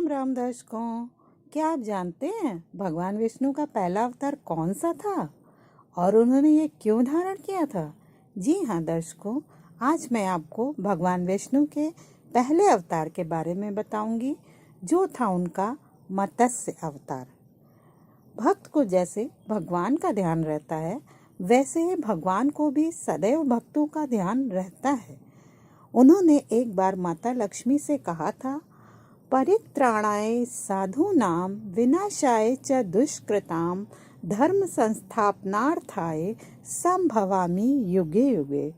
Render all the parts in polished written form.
राम दर्शकों। क्या आप जानते हैं भगवान विष्णु का पहला अवतार कौन सा था और उन्होंने ये क्यों धारण किया था? जी हाँ दर्शकों, आज मैं आपको भगवान विष्णु के पहले अवतार के बारे में बताऊंगी, जो था उनका मत्स्य अवतार। भक्त को जैसे भगवान का ध्यान रहता है, वैसे ही भगवान को भी सदैव भक्तों का ध्यान रहता है। उन्होंने एक बार माता लक्ष्मी से कहा था, परित्राणाय साधूनां विनाशाय च दुष्कृतां धर्म संस्थापनार्थाय संभवामि युगे युगे।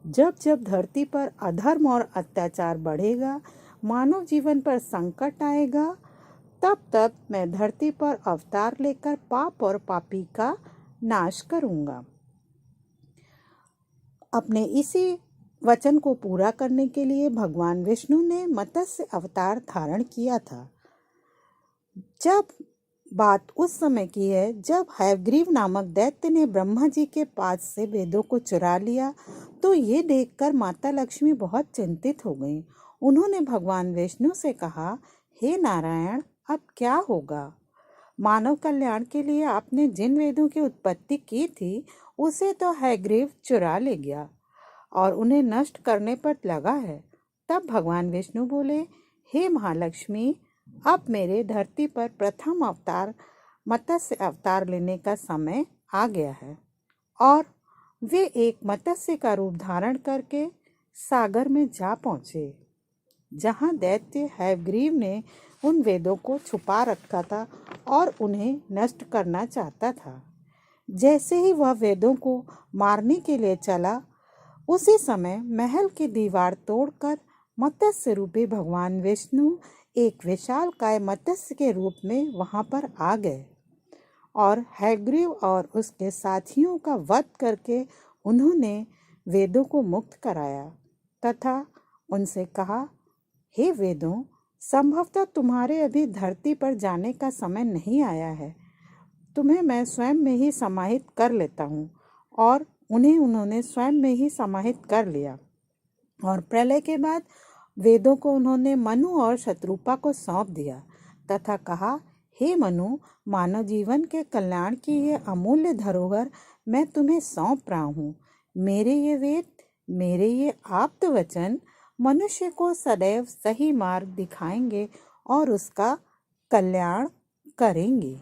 जब जब धरती पर अधर्म और अत्याचार बढ़ेगा, मानव जीवन पर संकट आएगा, तब तब मैं धरती पर अवतार लेकर पाप और पापी का नाश करूंगा। अपने इसी वचन को पूरा करने के लिए भगवान विष्णु ने मत्स्य अवतार धारण किया था। जब बात उस समय की है जब हयग्रीव नामक दैत्य ने ब्रह्मा जी के पास से वेदों को चुरा लिया, तो ये देखकर माता लक्ष्मी बहुत चिंतित हो गईं। उन्होंने भगवान विष्णु से कहा, हे नारायण, अब क्या होगा? मानव कल्याण के लिए आपने जिन वेदों की उत्पत्ति की थी, उसे तो हयग्रीव चुरा ले गया और उन्हें नष्ट करने पर लगा है। तब भगवान विष्णु बोले, हे महालक्ष्मी, अब मेरे धरती पर प्रथम अवतार मत्स्य अवतार लेने का समय आ गया है। और वे एक मत्स्य का रूप धारण करके सागर में जा पहुँचे, जहाँ दैत्य हयग्रीव ने उन वेदों को छुपा रखा था और उन्हें नष्ट करना चाहता था। जैसे ही वह वेदों को मारने के लिए चला, उसी समय महल की दीवार तोड़कर मत्स्य रूपी भगवान विष्णु एक विशालकाय मत्स्य के रूप में वहां पर आ गए और हयग्रीव और उसके साथियों का वध करके उन्होंने वेदों को मुक्त कराया तथा उनसे कहा, हे वेदों, संभवतः तुम्हारे अभी धरती पर जाने का समय नहीं आया है। तुम्हें मैं स्वयं में ही समाहित कर लेता हूँ। और उन्होंने स्वयं में ही समाहित कर लिया और प्रलय के बाद वेदों को उन्होंने मनु और शत्रुपा को सौंप दिया तथा कहा, हे मनु, मानव जीवन के कल्याण की ये अमूल्य धरोहर मैं तुम्हें सौंप रहा हूँ। मेरे ये वेद, मेरे ये आप्त वचन मनुष्य को सदैव सही मार्ग दिखाएंगे और उसका कल्याण करेंगे।